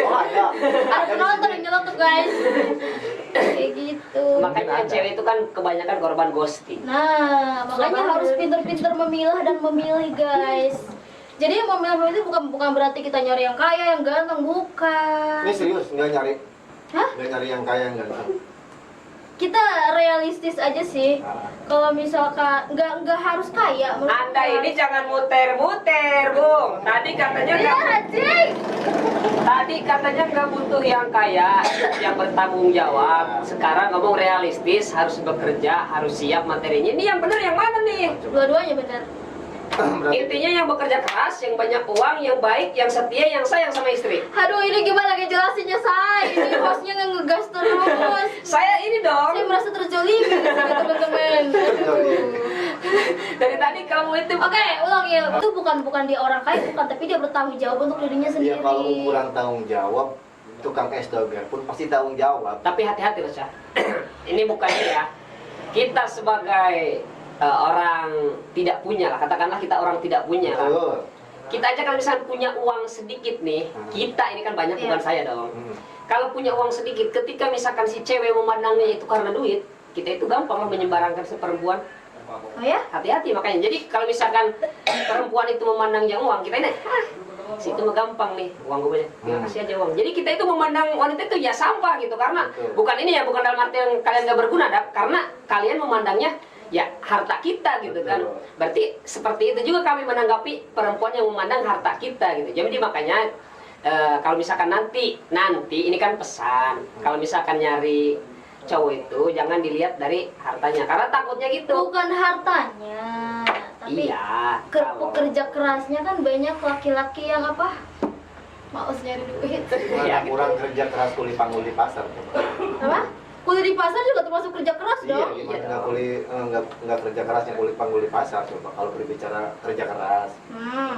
Oh, ada. Ada penonton yang nyelotok guys. Kayak gitu. Makanya cewek itu kan kebanyakan korban ghosting. Nah, makanya harus pinter-pinter memilah dan memilih guys. Jadi memilih itu bukan berarti kita nyari yang kaya, yang ganteng, bukan. Ini serius, nggak nyari? Hah? Nggak nyari yang kaya, yang ganteng? Kita realistis aja sih. Kalau misalkan nggak harus kaya. menurut Anda gua. ini jangan muter-muter, Bung. Tadi katanya Iya, nggak, anjing. tadi katanya nggak butuh yang kaya, yang bertanggung jawab. Sekarang ngomong realistis, harus bekerja, harus siap materinya. Ini yang benar yang mana nih? Dua-duanya benar. Berarti Intinya yang bekerja keras, yang banyak uang, yang baik, yang setia, yang sayang sama istri. Aduh, ini gimana ngejelasinnya, Say? Ini hostnya nggak ngegas terus. Saya ini dong. Saya merasa terzolimi di sini, teman-teman. Terzolimi. Dari tadi kamu itu. Oke, ulang ya. Itu bukan dia orang kaya, bukan, tapi dia bertanggung jawab untuk dirinya ya sendiri. kalau kurang tanggung jawab, tukang es doger pun pasti tanggung jawab. Tapi hati-hati loh, Cah. Ini bukannya ya. Kita sebagai orang tidak punya lah, katakanlah kita orang tidak punya lah. Betul. Kita aja kalau misalnya punya uang sedikit nih, kita ini kan banyak, bukan Iya. saya dong. Hmm. Kalau punya uang sedikit, ketika misalkan si cewek memandangnya itu karena duit, kita itu gampang lah menyebarangkan seperempuan. Oh ya? Hati-hati makanya. Jadi kalau misalkan perempuan itu memandangnya uang, kita ini, situ mah gampang nih, uang gue banyak, tinggal kasih aja uang. Jadi kita itu memandang wanita itu ya sampah gitu, karena Betul. bukan ini ya, bukan dalam arti yang kalian gak berguna, karena kalian memandangnya ya harta kita gitu kan. Betul. Berarti seperti itu juga kami menanggapi perempuan yang memandang harta kita gitu. Jadi makanya kalau misalkan nanti ini kan pesan, kalau misalkan nyari cowok itu jangan dilihat dari hartanya, karena takutnya gitu. Bukan hartanya, tapi Iya. kalau- pekerja kerasnya kan banyak laki-laki yang apa? Mau nyari duit. Iya, Mana kurang kerja keras kuli panggul di pasar tuh. Apa? Kuliah di pasar juga termasuk kerja keras Iya, dong. gimana nggak kerja keras yang kulit panggul di pasar coba kalau berbicara kerja keras.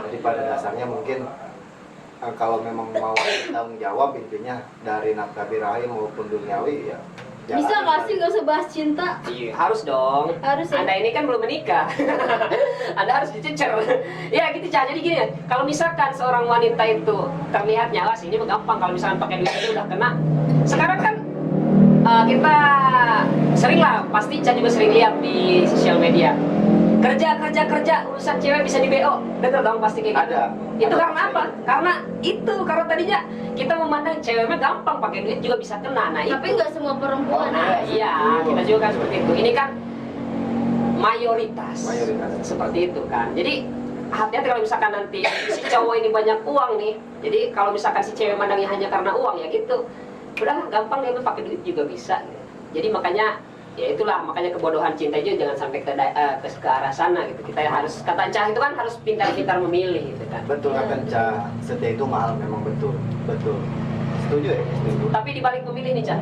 Jadi pada dasarnya mungkin kalau memang mau tanggung jawab intinya dari nafkah birahi maupun duniawi ya. Bisa nggak sih nggak usah bahas cinta? Iya, harus dong. Harus ya? Anda ini kan belum menikah. Anda harus dicecer. Ya gitu, Cah. Jadi gini, kalau misalkan seorang wanita itu terlihat nyawas, ini mah gampang. Kalau misalkan pakai duit itu udah kena. Sekarang kan kita sering lah, pasti Cah juga sering lihat di sosial media. Kerja, urusan cewek bisa di BO. Betul dong, pasti kayak gitu. Ada. Itu Ada karena pasti. apa? Karena tadinya kita memandang ceweknya gampang, pakai duit juga bisa kena. Nah, Tapi itu. nggak semua perempuan. Nah, iya, kita juga kan seperti itu. Ini kan mayoritas. Seperti itu kan. Jadi hati-hati kalau misalkan nanti si cowok ini banyak uang nih. Jadi kalau misalkan si cewek mandangnya hanya karena uang ya gitu. Udah gampang dia pakai duit juga bisa. Gitu. Jadi makanya ya itulah, makanya kebodohan cinta itu jangan sampai ke arah sana gitu. Kita harus, kata Cah itu kan harus pintar-pintar memilih gitu kan. Betul kata Cah, setia itu mahal memang betul. Setuju ya? Setuju. Tapi dibalik memilih nih Cah,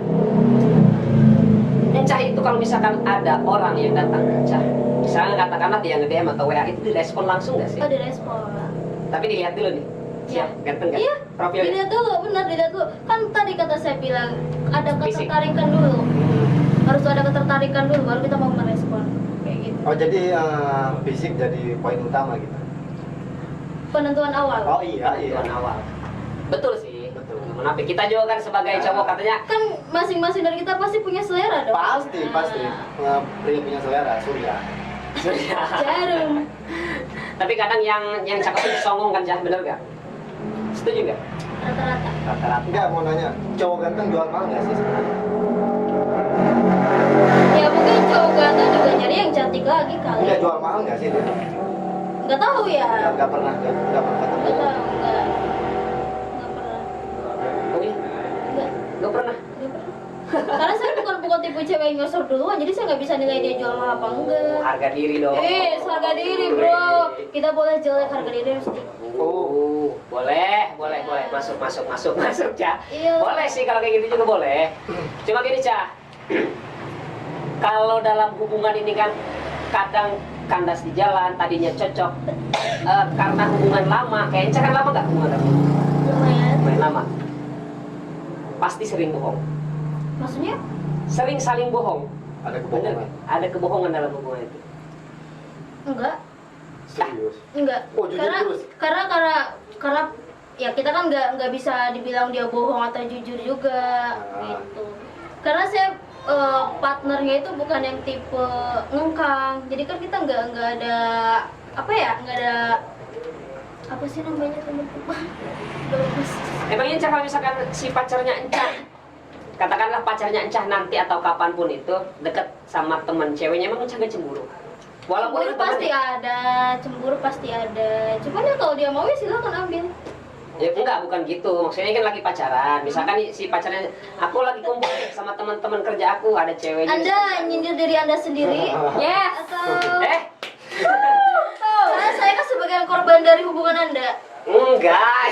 Cah itu kalau misalkan ada orang yang datang ke Cah, misalnya katakanlah dia nge-DM atau WA, itu direspon langsung nggak sih? Oh, direspon. Tapi dilihat dulu nih, siap, ganteng nggak? Iya. Profilnya? Dilihat dulu, benar dilihat dulu. Kan tadi kata saya bilang ada Fisik. ketertarikan dulu. Harus ada ketertarikan dulu baru kita mau merespon. Kayak gitu. Oh jadi fisik jadi poin utama gitu. Penentuan awal. Oh iya. Tujuan awal. Betul sih. Betul. Menapik kita juga kan sebagai cowok katanya. Kan masing-masing dari kita pasti punya selera dong. Pasti. Pria punya selera, surya. Jarum. Tapi kadang yang cakep itu songong kan Cah, bener gak? Setuju nggak? Rata-rata. Rata-rata. Enggak, mau nanya, cowok ganteng jual mahal nggak sih sebenarnya? Ya mungkin cowok ganteng juga nyari yang cantik lagi kali. Enggak jual mahal nggak sih dia? Nggak tahu ya. Nggak pernah ketemu. Nggak tahu, nggak pernah. Oh iya? Nggak. Nggak pernah? Nggak pernah. Karena saya bukan tipe cewek yang nyosor duluan, jadi saya nggak bisa nilai dia jual mahal apa enggak. Harga diri dong. Harga diri bro. kita boleh jelek harga diri mesti. Boleh. Masuk, Ca. Iya. Boleh sih kalau kayak gitu juga boleh. Cuma gini, Ca. Kalau dalam hubungan ini kan kadang kandas di jalan, tadinya cocok. Karena hubungan lama, kayaknya Ca kan lama nggak hubungan kamu? Lumayan. Lumayan lama. Pasti sering bohong. Maksudnya? Sering saling bohong. Ada Bener, kebohongan. ada kebohongan dalam hubungan itu. Enggak. Serius. Enggak. Oh, jujur terus. Karena ya kita kan nggak bisa dibilang dia bohong atau jujur juga gitu. Karena saya partnernya itu bukan yang tipe ngengkang. Jadi kan kita nggak ada nggak ada apa sih namanya teman-teman. Emangnya Encah kalau misalkan si pacarnya Encah, katakanlah pacarnya Encah nanti atau kapanpun itu deket sama teman ceweknya, emang Encah gak cemburu? Walaupun Cemburu itu pasti temannya. ada, cemburu pasti ada. Cuman ya kalau dia mau ya silakan ambil. Ya enggak, bukan gitu. Maksudnya kan lagi pacaran. Misalkan si pacarnya, aku lagi kumpul nih sama teman-teman kerja aku, ada ceweknya. Anda nyindir diri Anda sendiri? Yes. Atau Eh, saya kan sebagai korban dari hubungan Anda. enggak.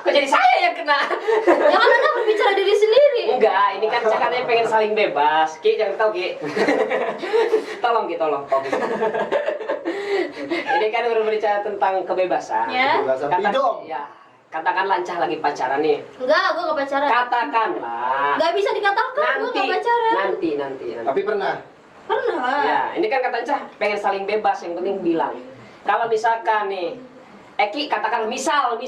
Kok jadi saya yang kena? Ya kan Anda berbicara diri sendiri. Enggak, ini kan katanya pengen saling bebas. Ki, jangan tahu Ki. Tolong Ki, tolong. Ini kan berbicara tentang kebebasan. Ya. Kebebasan freedom. Ya, katakanlah Encah lagi pacaran nih. Enggak, gue gak pacaran. Katakanlah. Gak bisa dikatakan, gue gak pacaran. Nanti. Tapi pernah. Pernah. Ya, ini kan kata Encah pengen saling bebas, yang penting bilang. Kalau misalkan nih, Eki katakan misal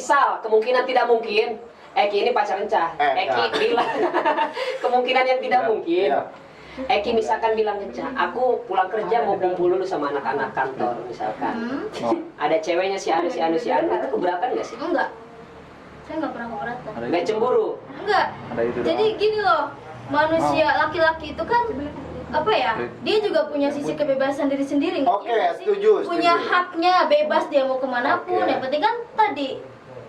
kemungkinan tidak mungkin. Eki ini pacar Encah. Eki ya. bilang kemungkinan yang tidak Ya, mungkin. ya. Eki misalkan bilang ke Encah, aku pulang kerja mau kumpul dulu sama anak-anak kantor misalkan. Ada ceweknya si Anu, itu keberatan nggak sih? Enggak. Saya nggak pernah keberatan. Nggak cemburu. Enggak. Ada itu Jadi doang. gini loh, manusia laki-laki itu kan apa ya? Dia juga punya sisi kebebasan diri sendiri. Oke, iya nggak sih? setuju. Punya haknya bebas dia mau kemanapun. Oke. Yang penting kan tadi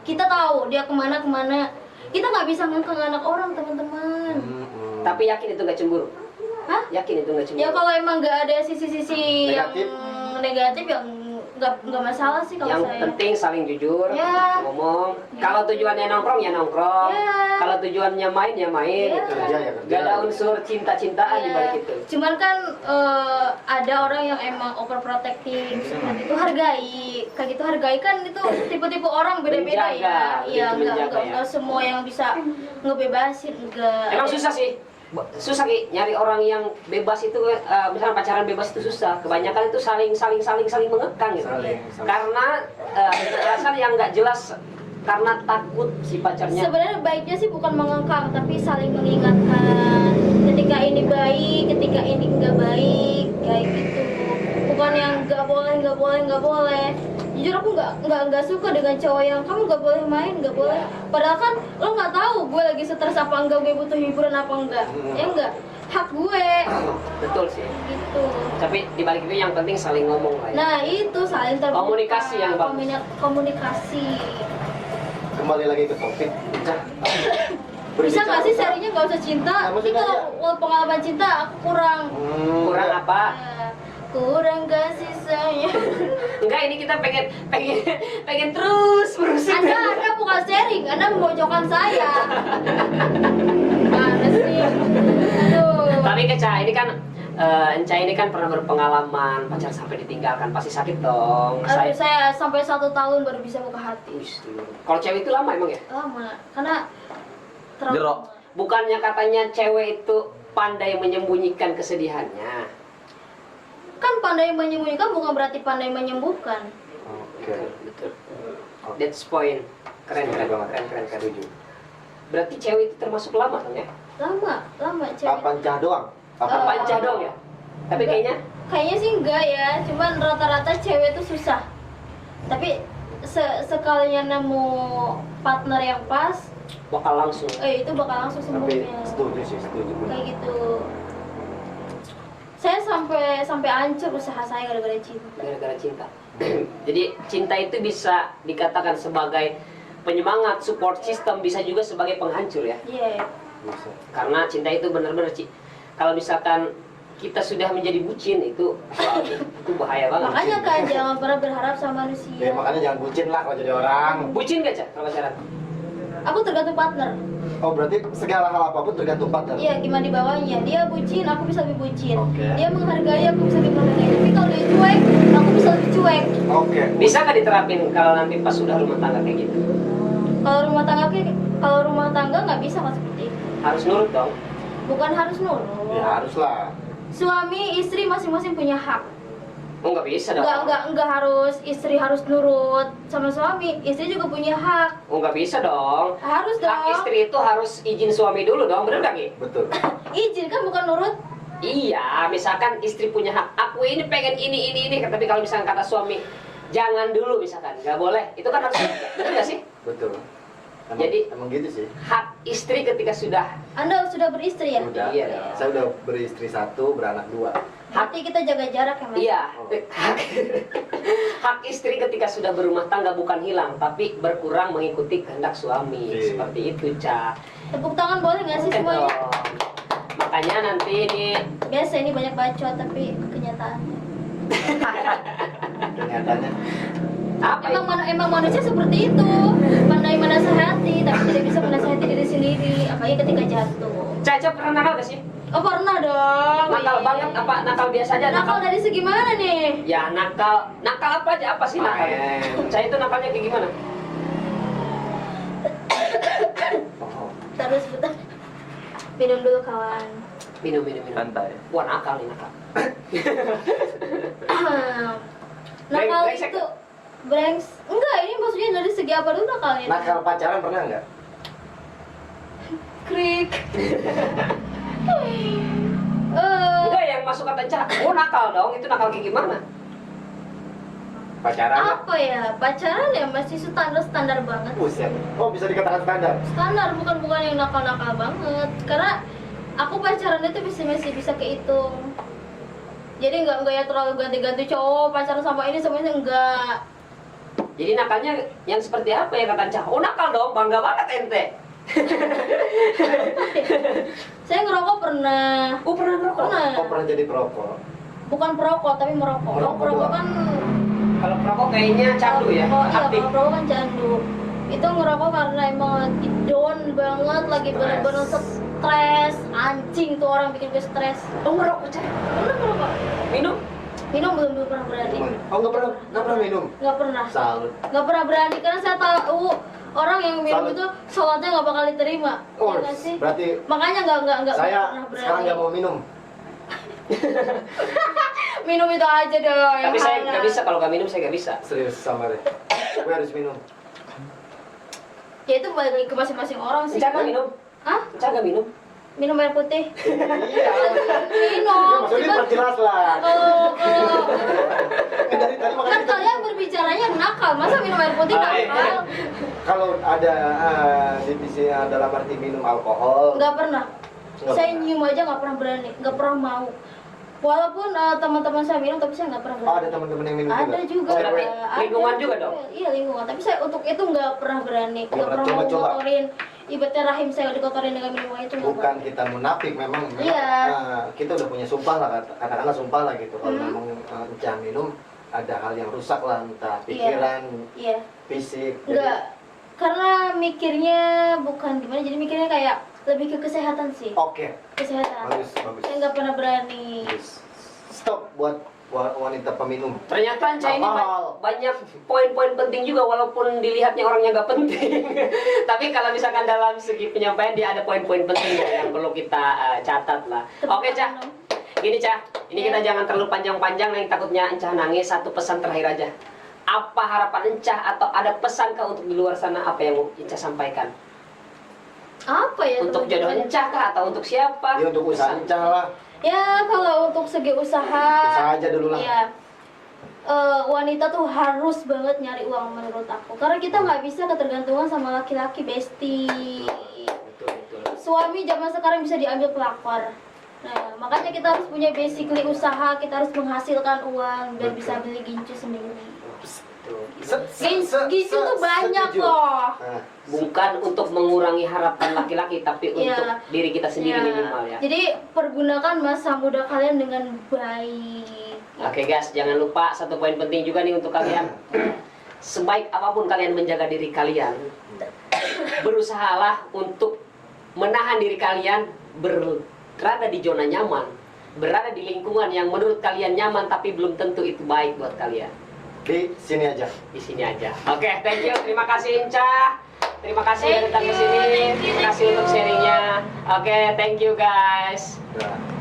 kita tahu dia kemana. Kita nggak bisa ngengkang anak orang teman-teman. Tapi yakin itu nggak cemburu? Hah? Yakin itu nggak cemburu? Ya kalau emang nggak ada sisi-sisi yang Negatif. negatif yang nggak masalah sih kalau Yang saya. penting saling jujur, Ya. ngomong. Ya. Kalau tujuannya nongkrong ya nongkrong. Ya. Kalau tujuannya main ya main. Ya. Gitu. Kerja ya kerja. Gak ada unsur cinta-cintaan di Ya. balik itu. Cuman kan ada orang yang emang overprotective seperti itu, kayak gitu hargai kan itu tipe-tipe orang beda-beda Menjaga, ya. Iya, gitu, menjaga ya. enggak semua yang bisa ngebebasin enggak. Emang susah sih. Susah Ki, nyari orang yang bebas itu, misalnya pacaran bebas itu susah. Kebanyakan itu saling mengekang gitu. Saling. Karena alasan yang nggak jelas, karena takut si pacarnya. Sebenarnya baiknya sih bukan mengengkang tapi saling mengingatkan ketika ini baik, ketika ini enggak baik, kayak gitu. Bukan yang nggak boleh. Jujur aku nggak suka dengan cowok yang kamu nggak boleh main, nggak boleh. Padahal kan lo nggak tahu gue lagi stres apa enggak, gue butuh hiburan apa enggak. Ya enggak, hak gue Betul sih. gitu. Tapi di balik itu yang penting saling ngomong lah ya. Nah itu saling terbuka. Komunikasi yang bagus. Komunikasi. Kembali lagi ke topik. Bisa nggak sih serinya nggak usah cinta? Nah, Ini maksudnya kalau pengalaman cinta aku kurang. Kurang apa? Ya, kurang kasih sayang. Enggak, ini kita pengen terus berusaha. Anda bukan sharing, Anda memojokkan saya. Mana sih? Aduh. Tapi Keca, ini kan Enca ini kan pernah berpengalaman pacar sampai ditinggalkan, pasti sakit dong. Aduh, saya sampai 1 tahun baru bisa buka hati. Wih, kalau cewek itu lama emang ya? Lama, karena Jerok. Bukannya katanya cewek itu pandai menyembunyikan kesedihannya. Kan pandai menyembunyikan bukan berarti pandai menyembuhkan. Oke. Betul. That's point. Keren. Setuju. Berarti cewek itu termasuk lama dong ya? Lama cewek. Kapan cah doang? Apa aja dong ya? Tapi kayaknya Kayaknya sih enggak ya, cuman rata-rata cewek itu susah. Tapi sekalinya nemu partner yang pas, bakal langsung. itu bakal langsung Tapi sembuhnya. setuju. Kayak gitu. Saya sampai hancur usaha saya gara-gara cinta. Gara-gara cinta. Jadi cinta itu bisa dikatakan sebagai penyemangat, support system, bisa juga sebagai penghancur ya. Iya. Bisa. Karena cinta itu benar-benar kalau misalkan kita sudah menjadi bucin itu bahaya banget. Makanya kan jangan pernah berharap sama manusia. Ya makanya jangan bucin lah kalau jadi orang. Bucin gak Cak kalau pacaran? Aku tergantung partner. Oh berarti segala hal apapun tergantung partner. Iya, gimana dibawanya. Dia bucin, aku bisa lebih bucin. Oke. Dia menghargai, aku bisa lebih menghargai. Tapi kalau dia cuek, aku bisa lebih cuek. Oke. Bisa nggak diterapin kalau nanti pas sudah rumah tangga kayak gitu? Kalau rumah tangga nggak bisa kan seperti itu. Harus nurut dong. Bukan harus nurut. Ya harus lah. Suami istri masing-masing punya hak. Oh nggak bisa dong. Enggak harus istri harus nurut sama suami. Istri juga punya hak. Oh nggak bisa dong. Harus dong. Hak istri itu harus izin suami dulu dong, bener nggak Ki? Betul. Izin kan bukan nurut. Iya, misalkan istri punya hak. Aku ini pengen ini. Tapi kalau misalkan kata suami, jangan dulu misalkan, nggak boleh. Itu kan harus, bener nggak sih? Betul. Emang gitu sih. Hak istri ketika sudah Anda sudah beristri ya? Udah. Iya. Saya udah beristri 1, beranak 2. Berarti kita jaga jarak ya mas? Iya, Oh. hak istri ketika sudah berumah tangga bukan hilang, tapi berkurang mengikuti kehendak suami. Oke. Seperti itu, Ca. Tepuk tangan boleh nggak sih semuanya? Dong. Makanya nanti ini Biasa ini banyak bacot tapi kenyataannya. Kenyataannya. apa ya? Emang manusia seperti itu. Pandai menasehati tapi tidak bisa menasehati diri sendiri. Apalagi ketika jatuh. Caca pernah nakal gak sih? Oh pernah dong. Nakal banget apa nakal biasa aja? Nakal dari segi mana nih? Ya nakal apa aja apa sih nakal? Main. Caca itu nakalnya kayak gimana? Oh. Terus sebentar. Minum dulu kawan. Minum. Santai. Wah nakal nih nakal. Nakal Brengsek. itu enggak, ini maksudnya dari segi apa dulu nakalnya? Nakal pacaran pernah nggak? Krik. Enggak yang masuk kata Ca. Oh nakal dong, itu nakal kayak gimana? Pacaran? Apa ya? Pacaran ya masih standar banget. Buset. Oh bisa dikatakan standar. Standar bukan yang nakal banget. Karena aku pacaran itu masih bisa kehitung. Jadi enggak ya terlalu ganti-ganti cowok pacaran sama ini enggak. Jadi nakalnya yang seperti apa ya kata Ca? Oh nakal dong, bangga banget ente. Saya ngerokok pernah. Oh pernah ngerokok? Pernah. Oh pernah jadi perokok. Bukan perokok tapi merokok. Merokok Perokok doang. kan Kalau perokok kayaknya candu ya, Oh, iya, aktif. kalau perokok kan candu. Itu ngerokok karena emang lagi down banget, lagi Stres. bener-bener stres. Anjing tuh orang bikin gue stres. Oh ngerokok Ca? Pernah ngerokok? Minum? Belum pernah berani. Oh nggak pernah minum. Nggak pernah. Salut. Nggak pernah berani karena saya tahu orang yang minum Salut. itu sholatnya nggak bakal diterima. Oh Ya nggak sih? berarti Makanya nggak saya pernah berani. sekarang nggak mau minum. Minum itu aja dong. yang Tapi saya halal. nggak bisa, kalau nggak minum saya nggak bisa. Serius sama deh. Gue harus minum. Ya itu balik lagi ke masing-masing orang sih. Ca nggak minum? Hah? Ca nggak minum? Minum air putih. Iya. Minum. Maksudnya Cuman perjelas lah. kalau Dari tadi kan makanya kita kalian berbicaranya nakal, masa minum air putih nakal? kalau ada divisi dalam arti minum alkohol. Nggak pernah. Nggak Saya pernah. nyium aja nggak pernah berani, nggak pernah mau. Walaupun teman-teman saya minum, tapi saya nggak pernah berani. Oh, ada teman-teman yang minum Ada juga. Oh, Berarti ada. lingkungan juga dong? Iya lingkungan, tapi saya untuk itu nggak pernah berani, nggak Nggak pernah pernah mau coba-coba. ngotorin. Ibaratnya rahim saya dikotorin dengan minuman itu nggak Bukan pernah. kita munafik, memang Iya. kita udah punya sumpah lah, katakanlah sumpah lah gitu. Kalau Hmm. memang Encah minum ada hal yang rusak lah, entah Iya. pikiran, Iya. fisik. Enggak, karena mikirnya bukan gimana, jadi mikirnya kayak lebih ke kesehatan sih. Oke, Kesehatan. bagus. Saya nggak pernah berani. Bagus. Stop buat wanita peminum. Ternyata Ca ini Alkohol. banyak poin-poin penting juga walaupun dilihatnya orangnya nggak penting. Tapi kalau misalkan dalam segi penyampaian dia ada poin-poin penting yang perlu kita catat lah. Oke Ca, gini Ca, ini kita jangan terlalu panjang-panjang nih takutnya Encah nangis. Satu pesan terakhir aja. Apa harapan Encah atau ada pesan kah untuk di luar sana apa yang mau Encah sampaikan? Apa ya? Untuk jodoh teman-teman? Encah kah atau untuk siapa? Ya untuk usaha Pesan. Encah lah. Ya kalau untuk segi usaha. Usaha aja dulu lah. Iya. Wanita tuh harus banget nyari uang menurut aku. Karena kita nggak bisa ketergantungan sama laki-laki bestie. Betul. Suami zaman sekarang bisa diambil pelakor. Nah, makanya kita harus punya basically usaha, kita harus menghasilkan uang biar Betul. bisa beli gincu sendiri. Gizi tuh banyak setuju. loh. Nah, Bukan untuk mengurangi harapan laki-laki, tapi Iya. untuk diri kita sendiri Iya. minimal ya. Jadi pergunakan masa muda kalian dengan baik. Oke guys, jangan lupa satu poin penting juga nih untuk kalian. Sebaik apapun kalian menjaga diri kalian, berusahalah untuk menahan diri kalian berada di zona nyaman, berada di lingkungan yang menurut kalian nyaman tapi belum tentu itu baik buat kalian. di sini aja. Di sini aja. Oke, thank you. Terima kasih Inca. Terima kasih udah Thank datang ke you, sini. thank you, Terima thank kasih untuk you. sharingnya. Oke, thank you guys. Nah.